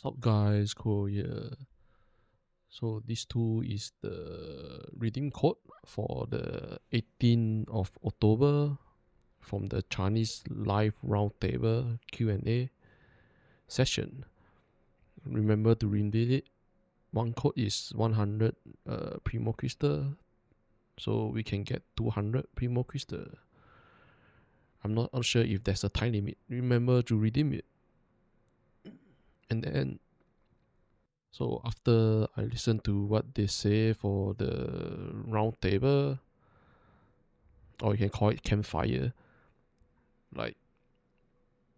What's up guys, Cool here. So this tool is the redeem code for the 18th of October from the Chinese live roundtable Q&A session. Remember to redeem it. One code is 100 Primo Crystal, so we can get 200 Primo Crystal. I'm not sure if there's a time limit. Remember to redeem it. And then so after I listen to what they say for the round table, or you can call it campfire, like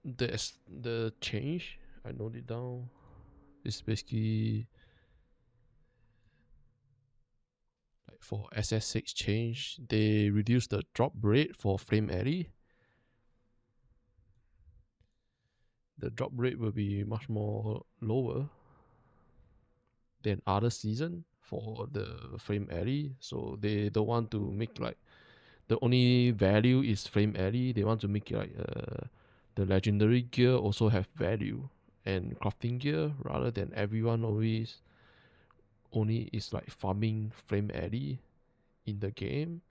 the change, I note it down, is basically like for SS6 change, they reduce the drop rate for Flame Alley. The drop rate will be much more lower than other season for the Flame Alley, so they don't want to make like the only value is Flame Alley. They want to make it like the legendary gear also have value and crafting gear, rather than everyone always only is like farming Flame Alley in the game.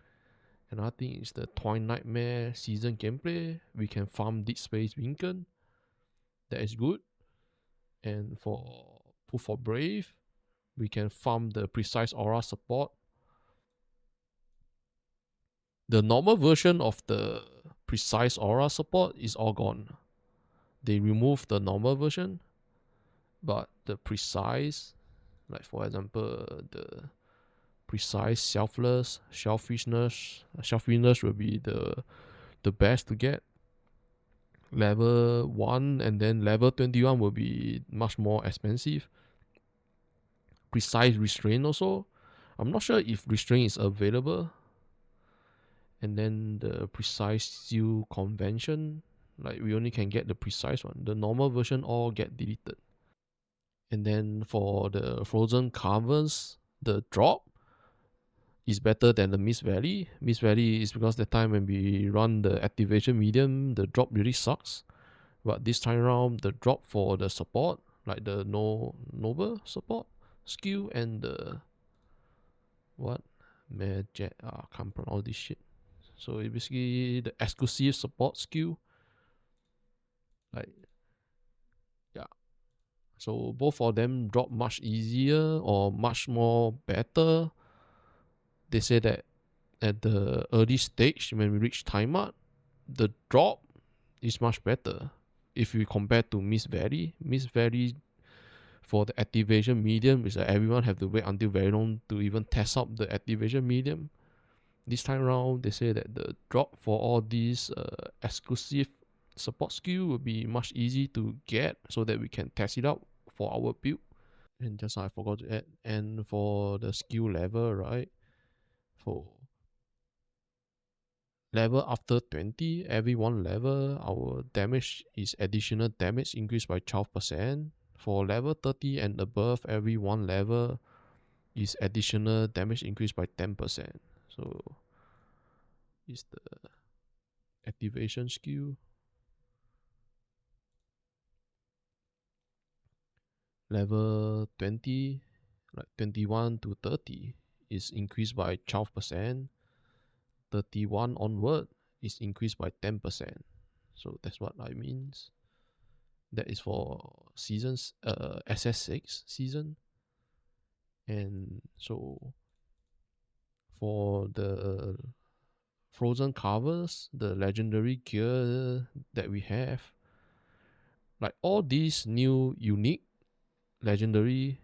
Another thing is the Twine Nightmare season gameplay. We can farm Deep Space Beacon. That is good. And for Proof of Brave, we can farm the Precise Aura support. The normal version of the Precise Aura support is all gone. They removed the normal version, but the precise, like for example, the precise selfishness will be the best to get. Level 1 and then level 21 will be much more expensive. Precise restraint also. I'm not sure if restraint is available. And then the precise seal convention, like we only can get the precise one. The normal version all get deleted. And then for the frozen caverns, the drop is better than the Mist Valley. Mist Valley is because the time when we run the activation medium, the drop really sucks. But this time around, the drop for the support, like the noble support skill and the magic, can't pronounce this shit. So it's basically the exclusive support skill. Like, yeah. So both of them drop much easier or much more better. They say that at the early stage, when we reach timeout, the drop is much better if we compare to Mist Valley. Mist Valley for the activation medium is that everyone have to wait until very long to even test out the activation medium. This time around, they say that the drop for all these exclusive support skill will be much easy to get, so that we can test it out for our build. And just I forgot to add, and for the skill level, right? For level after 20, every one level, our damage is additional damage increased by 12%. For level 30 and above, every one level is additional damage increased by 10%. So is the activation skill. Level 20, like 21 to 30, is increased by 12%. 31 onward is increased by 10%. So that's what I means. That is for seasons, SS6 season. And so for the frozen covers, the legendary gear that we have, like all these new unique legendary,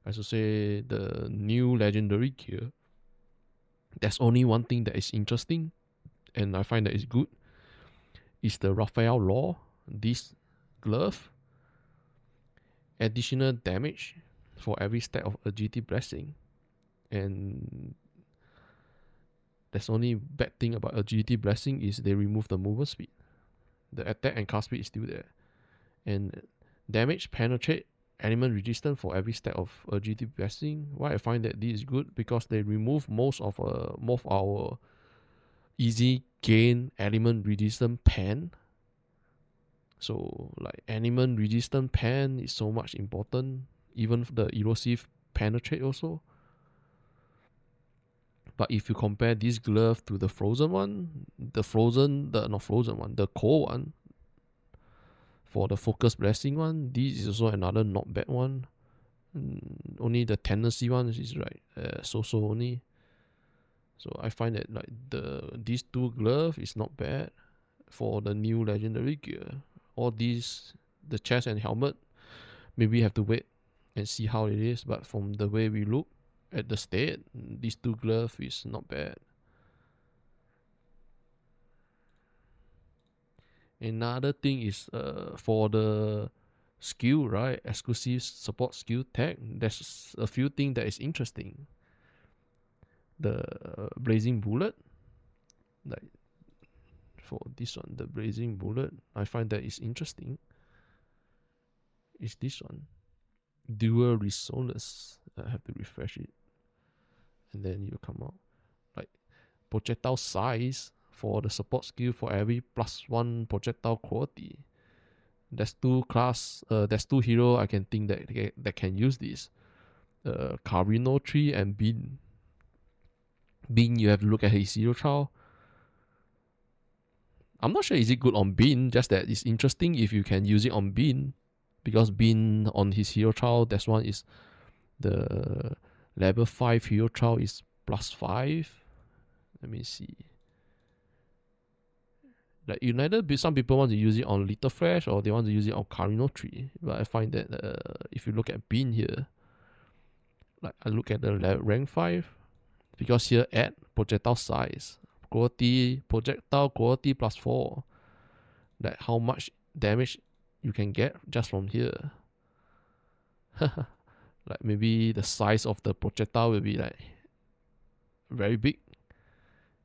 I should say the new legendary gear, there's only one thing that is interesting and I find that is good, is the Raphael Law. This glove, additional damage for every stack of agility blessing. And that's only bad thing about agility blessing is they remove the movement speed. The attack and cast speed is still there. And damage penetrate element resistance for every stack of agility blessing. Why I find that this is good, because they remove most of our easy gain element resistance pen So like element resistant pen is so much important. Even the erosive penetrate also. But if you compare this glove to the frozen one, the cold one, for the focus blessing one, this is also another not bad one. Only the tendency one is like so only. So I find that like these two gloves is not bad for the new legendary gear. All these, the chest and helmet, maybe have to wait and see how it is. But from the way we look at the state, these two gloves is not bad. Another thing is for the skill, right? Exclusive support skill tag. There's a few things that is interesting. The blazing bullet, like for this one, the blazing bullet, I find that is interesting. Is this one dual resonance? I have to refresh it, and then you come out like projectile size for the support skill for every +1 projectile quality. There's two hero I can think that can use this. Carino tree and Bean. Bean, you have to look at his hero trial. I'm not sure is it good on Bean, just that it's interesting if you can use it on Bean, because Bean on his hero trial, that's one is the level 5 hero trial is +5. Let me see. Like United, some people want to use it on Little Flash or they want to use it on Carino tree. But I find that if you look at Bean here, like I look at the rank 5, because here add projectile size, projectile quality +4. Like how much damage you can get just from here. Like maybe the size of the projectile will be like very big.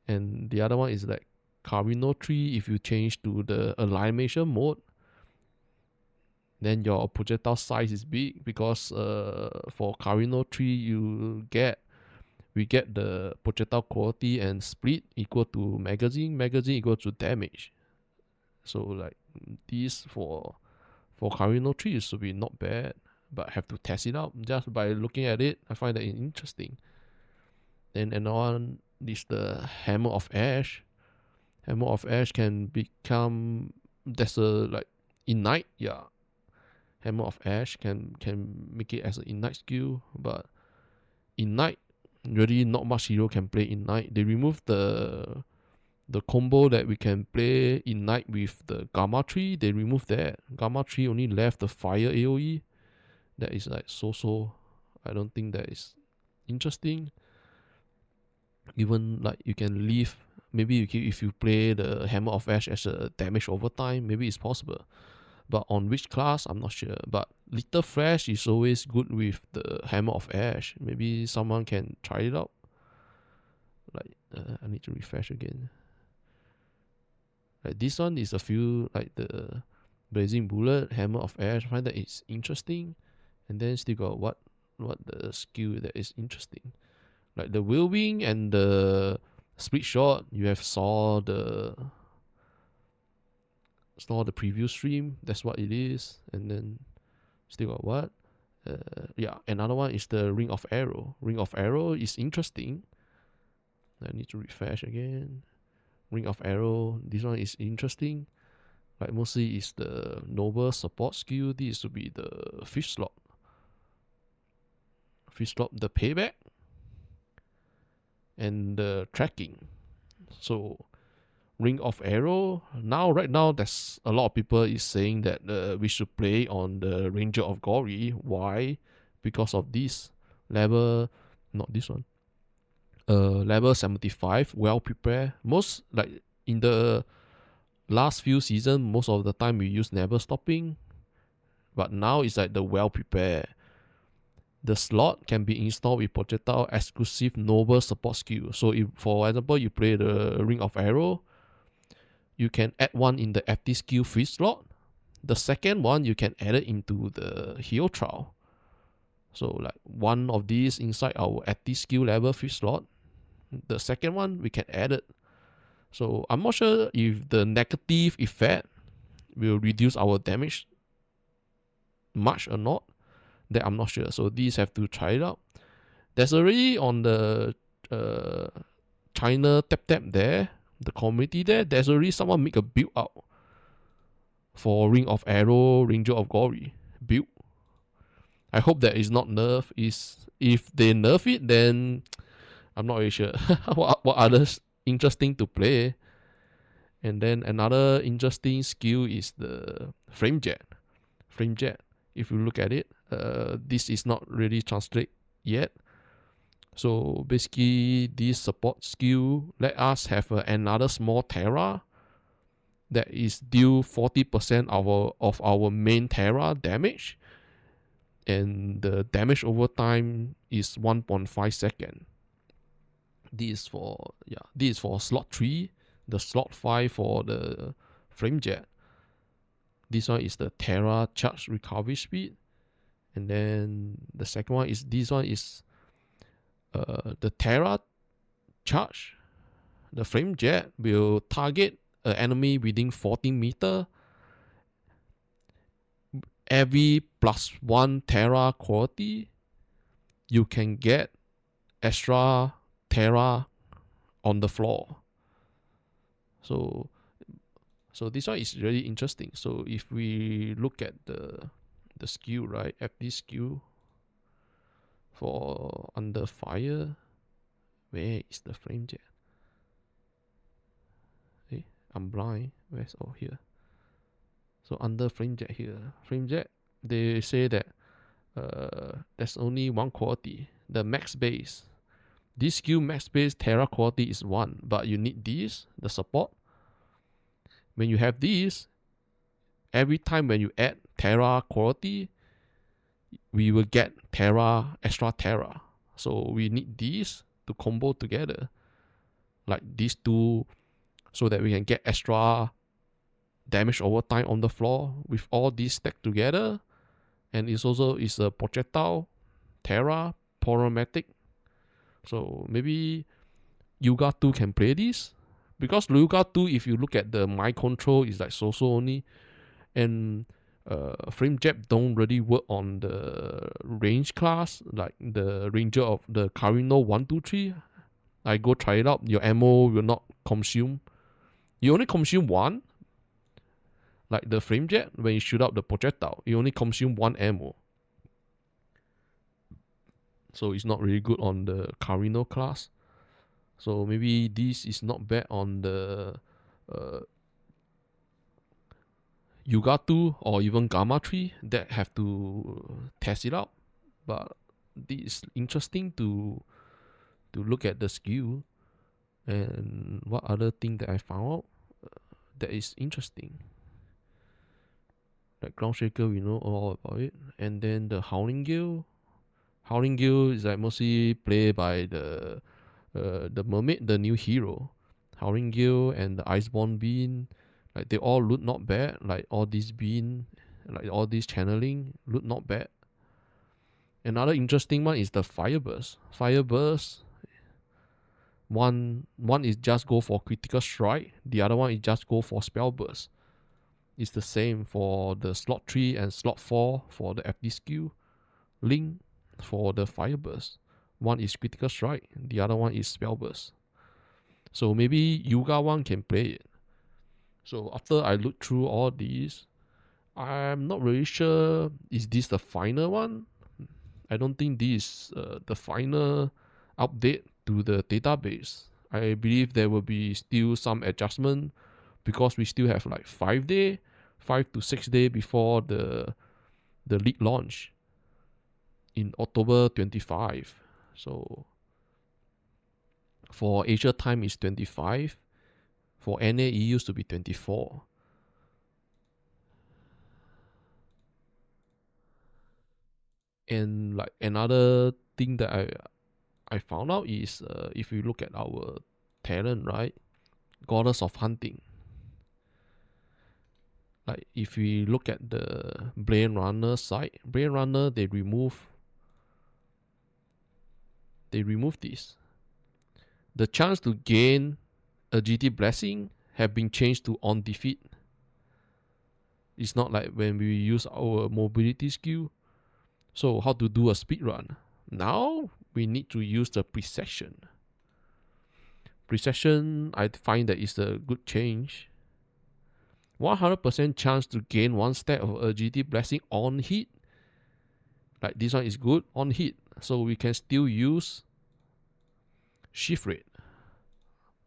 And the other one is like Carino tree. If you change to the alignment mode, then your projectile size is big, because for Carino tree we get the projectile quality and split equal to magazine equal to damage. So like this for Carino tree should be not bad, but have to test it out. Just by looking at it, I find that interesting. Then another one is the Hammer of Ash. Hammer of Ash can become, there's a like Ignite, yeah. Hammer of Ash can make it as an Ignite skill, but Ignite, really not much hero can play Ignite. They remove the combo that we can play Ignite with the Gamma tree. They remove that. Gamma tree only left the fire AoE. That is like so. I don't think that is interesting. Even like you can leave, maybe if you play the Hammer of Ash as a damage over time, maybe it's possible. But on which class, I'm not sure. But Little Flash is always good with the Hammer of Ash. Maybe someone can try it out. Like I need to refresh again. Like this one is a few, like the Blazing Bullet, Hammer of Ash. I find that it's interesting. And then still got what the skill that is interesting. Like the Whirlwind and the Split Shot, you have saw the preview stream. That's what it is. And then still got what? Yeah, another one is the Ring of Arrow. Ring of Arrow is interesting. I need to refresh again. Ring of Arrow, this one is interesting. Like mostly is the noble support skill. This to be the 5th slot. 5th slot, the payback and the tracking. So Ring of Arrow, right now there's a lot of people is saying that we should play on the Ranger of Glory. Why? Because of this level, not this one. Level 75, well prepared. Most, like in the last few seasons, most of the time we use never stopping, but now it's like the well prepared. The slot can be installed with projectile exclusive noble support skill. So if, for example, you play the Ring of Arrow, you can add one in the FT skill 5th slot. The second one, you can add it into the hero trial. So like one of these inside our FT skill level 5th slot. The second one, we can add it. So I'm not sure if the negative effect will reduce our damage much or not, that I'm not sure. So these have to try it out. There's already on the China tap there, the community there's already someone make a build out for Ring of Arrow, Ranger of Glory build. I hope that is not nerf. If they nerf it, then I'm not really sure what others interesting to play. And then another interesting skill is the frame jet. If you look at it, this is not really translate yet. So basically, this support skill let us have another small Terra that is deal 40% of our main Terra damage, and the damage over time is 1.5 seconds. This is for slot 3, the slot 5 for the frame jet. This one is the Terra charge recovery speed, and then the second one is this one is the Terra charge. The frame jet will target an enemy within 14 meter. Every +1 Terra quality, you can get extra Terra on the floor. So this one is really interesting. So if we look at the skill, right, FD skill for under fire, where is the frame jet? Hey, I'm blind. Where's here? So under frame jet here, they say that there's only one quality, the max base. This skill max base Terra quality is 1, but you need this, the support. When you have these, every time when you add Terra quality, we will get extra Terra. So we need these to combo together, like these two, so that we can get extra damage over time on the floor with all these stacked together. And it's also a projectile, Terra, Poromatic. So maybe Yuga 2 can play this, because Yuga 2, if you look at the mind control, is like so only, and frame jet don't really work on the range class, like the Ranger of the Carino 1, 2, 3. I go try it out. Your ammo will not consume. You only consume 1. Like the frame jet, when you shoot out the projectile, you only consume 1 ammo. So it's not really good on the Carino class. So maybe this is not bad on the Yuga 2 or even Gamma 3 that have to test it out. But this is interesting to look at the skill. And what other thing that I found out that is interesting. Like Ground Shaker, we know all about it. And then the Howling Gale. Howling Gale is like mostly played by the Mermaid, the new hero. Howling Gale and the Iceborne Bean, like they all look not bad. Like all these bean, like all these channeling look not bad. Another interesting one is the Fireburst. Fireburst, one is just go for critical strike, the other one is just go for spell burst. It's the same for the slot 3 and slot 4 for the FD skill. Link for the Fireburst. One is critical strike, the other one is spell burst. So maybe Yuga 1 can play it. So after I look through all these, I'm not really sure, is this the final one? I don't think this is the final update to the database. I believe there will be still some adjustment, because we still have like 5 to 6 days before the league launch in October 25. So for Asia time is 25. For NA it used to be 24. And like another thing that I found out is if you look at our talent, right, Goddess of Hunting. Like if we look at the Blade Runner side, Blade Runner they remove this. The chance to gain a GT blessing have been changed to on defeat. It's not like when we use our mobility skill. So how to do a speed run? Now we need to use the precision. Precision, I find that is a good change. 100% chance to gain 1 stack of agility blessing on hit. Like this one is good on hit. So we can still use shift rate.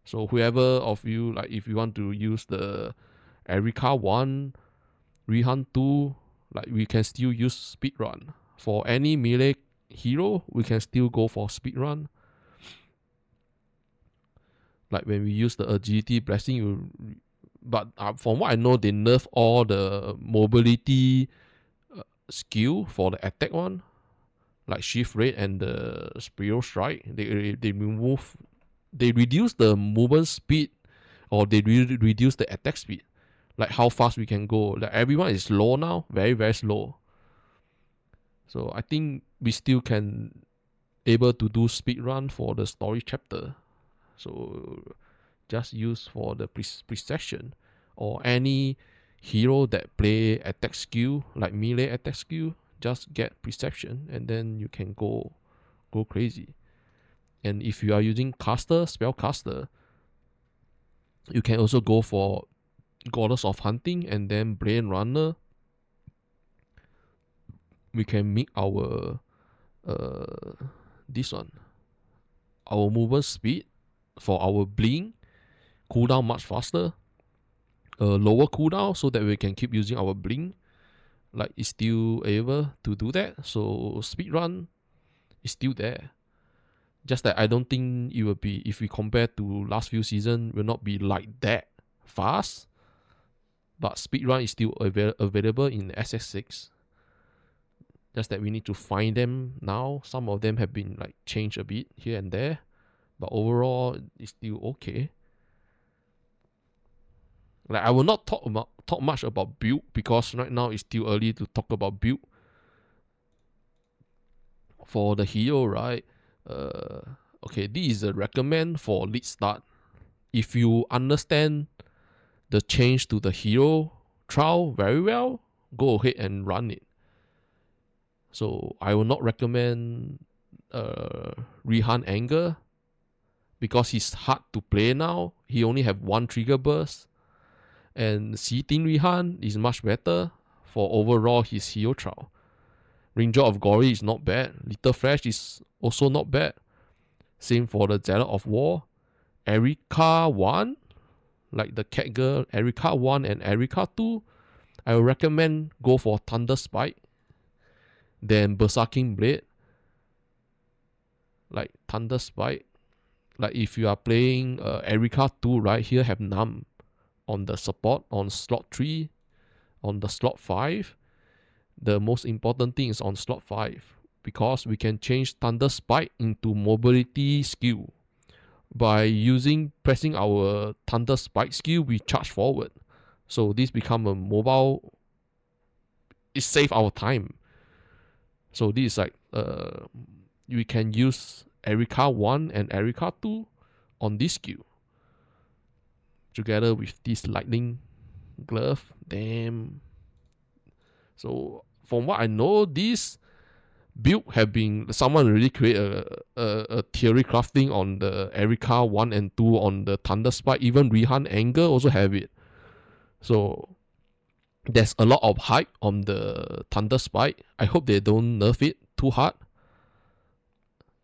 So whoever of you, like if you want to use the Erika 1, Rihan 2, like we can still use speed run. For any melee hero, we can still go for speed run. Like when we use the agility blessing, but from what I know, they nerf all the mobility skill for the attack one, like shift rate and the spiral strike. They reduce the movement speed, or they reduce the attack speed, like how fast we can go. Like everyone is slow now, very very slow. So I think we still can able to do speed run for the story chapter. So just use for the precision, or any hero that play attack skill, like melee attack skill, just get perception and then you can go crazy. And if you are using caster, spellcaster, you can also go for Goddess of Hunting and then Blade Runner. We can make our this one, our movement speed for our blink cooldown much faster, lower cooldown, so that we can keep using our blink. Like it's still able to do that. So speed run is still there. Just that I don't think it will be, if we compare to last few seasons, will not be like that fast. But speed run is still available in SS6. Just that we need to find them now. Some of them have been like changed a bit here and there, but overall it's still okay. Like I will not talk much about build, because right now it's still early to talk about build. For the hero, right? Okay, this is a recommend for lead start. If you understand the change to the hero trial very well, go ahead and run it. So I will not recommend Rihan Anger, because he's hard to play now. He only have 1 trigger burst. And Seating Rihan is much better for overall his hero trial. Ranger of Glory is not bad. Little Flash is also not bad. Same for the Zealot of War. Erika 1, like the cat girl, Erika 1 and Erika 2, I will recommend go for Thunder Spike, then Berserking Blade. Like Thunder Spike, like if you are playing Erika 2, right, here have Numb on the support on slot 3, on the slot 5. The most important thing is on slot 5, because we can change Thunder Spike into mobility skill. By pressing our Thunder Spike skill, we charge forward. So this become a mobile, it save our time. So this is like we can use Erika 1 and Erika 2 on this skill, together with this lightning glove. Damn. So from what I know, this build have been, someone already create a theory crafting on the Erika 1 and 2 on the Thunder Spike. Even Rihan Anger also have it. So there's a lot of hype on the Thunder Spike. I hope they don't nerf it too hard.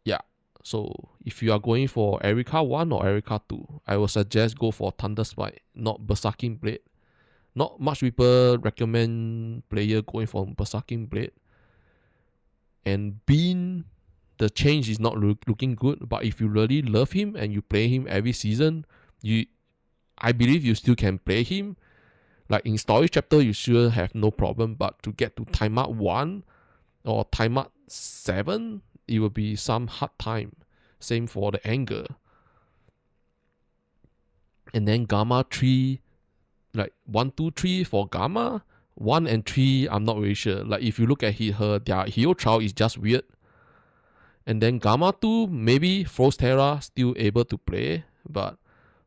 Yeah. So if you are going for Erika 1 or Erika 2, I would suggest go for Thunder Spike, not Berserking Blade. Not much people recommend player going for Berserking Blade. And Bean, the change is not looking good, but if you really love him and you play him every season, I believe you still can play him. Like in story chapter, you should have no problem, but to get to time up 1 or time up 7, it will be some hard time. Same for the Anger. And then Gamma 3, like 1, 2, 3 for Gamma. 1 and 3, I'm not really sure. Like if you look at their hero trial is just weird. And then Gamma 2, maybe Frost Terra still able to play, but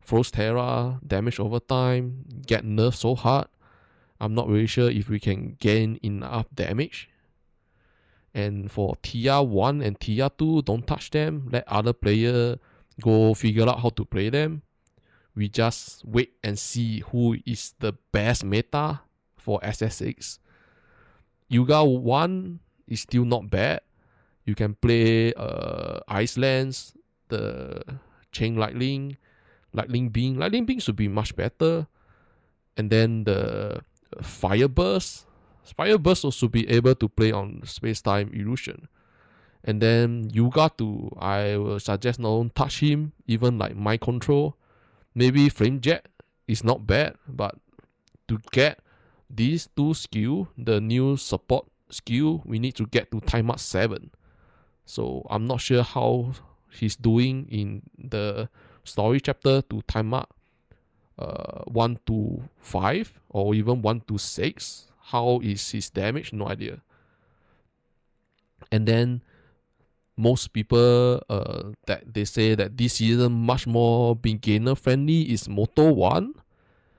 Frost Terra damage over time, get nerfed so hard. I'm not really sure if we can gain enough damage. And for tier 1 and tier 2, don't touch them. Let other player go figure out how to play them. We just wait and see who is the best meta for SS6. Yuga 1 is still not bad. You can play Icelands, the Chain Lightning Beam. Lightning Beam should be much better. And then the Fireburst. Fireburst also be able to play on Space-Time Illusion. And then Yuga 2, I will suggest don't touch him, even like Mind Control. Maybe Flame Jet is not bad, but to get these two skills, the new support skill, we need to get to time up 7. So I'm not sure how he's doing in the story chapter to time up 1 to 5 or even 1 to 6. How is his damage? No idea. And then most people that they say that this season much more beginner friendly is Moto 1.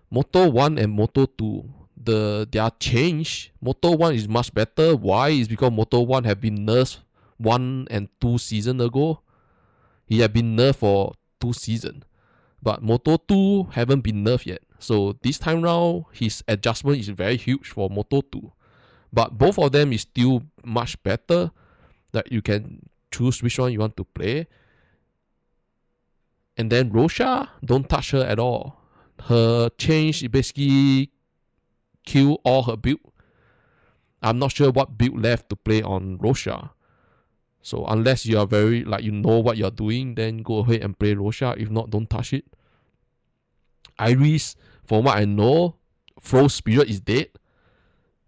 Moto 1 and Moto 2. Their change. Moto 1 is much better. Why? Is because Moto 1 have been nerfed 1 and 2 seasons ago. He have been nerfed for 2 seasons. But Moto 2 haven't been nerfed yet. So this time round, his adjustment is very huge for Moto 2. But both of them is still much better. That you can choose which one you want to play. And then Rosha, don't touch her at all. Her change basically kill all her build. I'm not sure what build left to play on Rosha. So unless you are very, like, you know what you're doing, then go ahead and play Rosha. If not, don't touch it. Iris, from what I know, Frost Spirit is dead.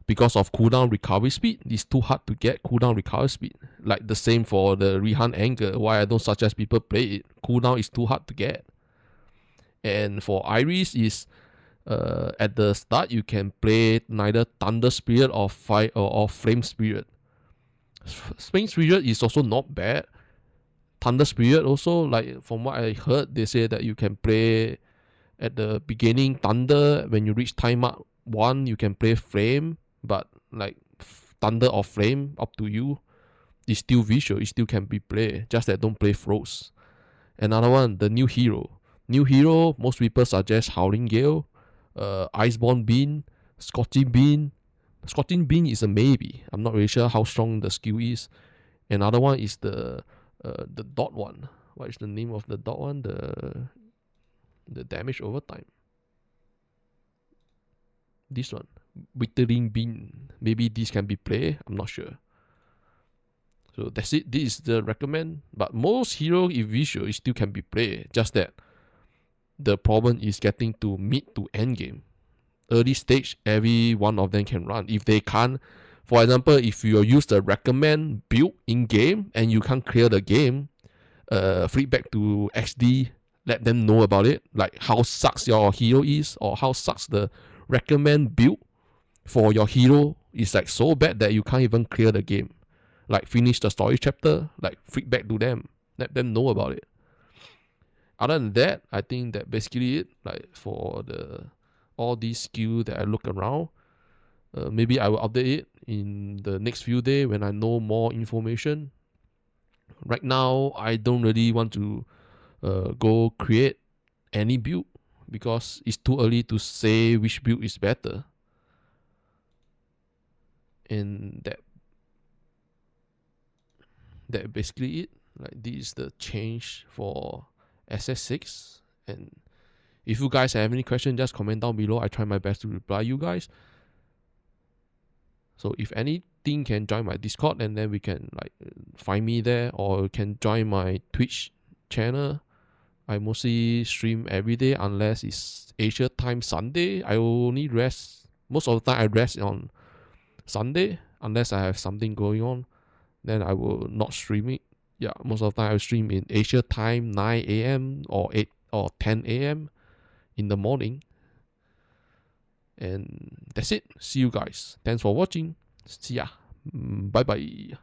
Because of cooldown recovery speed, it's too hard to get cooldown recovery speed. Like the same for the Rihan Anger, why I don't suggest people play it. Cooldown is too hard to get. And for Iris is at the start you can play neither Thunder Spirit or Fire or Flame Spirit. Flame Spirit is also not bad. Thunder Spirit also, like from what I heard, they say that you can play at the beginning Thunder. When you reach time up 1, you can play Flame. But like Thunder or Flame, up to you. It's still visual, it still can be played. Just that don't play Frost. Another one, the new hero. New hero, most people suggest Howling Gale, Iceborne Bean, Scorching Bean. Scorching Bean is a maybe. I'm not really sure how strong the skill is. Another one is the dot one. What is the name of the dot one? The damage over time. This one. Withering Bean. Maybe this can be played. I'm not sure. So that's it. This is the recommend. But most hero if visual it still can be played. Just that the problem is getting to mid to end game. Early stage, every one of them can run. If they can't, for example, if you use the recommend build in game and you can't clear the game, feedback to XD, let them know about it. Like how sucks your hero is, or how sucks the recommend build for your hero is like so bad that you can't even clear the game. Like finish the story chapter, like feedback to them, let them know about it. Other than that, I think that basically it. Like for all these skills that I look around, maybe I will update it in the next few days when I know more information. Right now, I don't really want to go create any build because it's too early to say which build is better. And that basically it. Like this is the change for SS6. And if you guys have any questions, just comment down below. I try my best to reply you guys. So if anything, can join my Discord and then we can like find me there, or you can join my Twitch channel. I mostly stream every day unless it's Asia time Sunday. I only rest, most of the time I rest on Sunday unless I have something going on. Then I will not stream it. Yeah, most of the time I stream in Asia time 9 a.m. or 8 or 10 a.m. in the morning. And that's it. See you guys. Thanks for watching. See ya. Bye bye.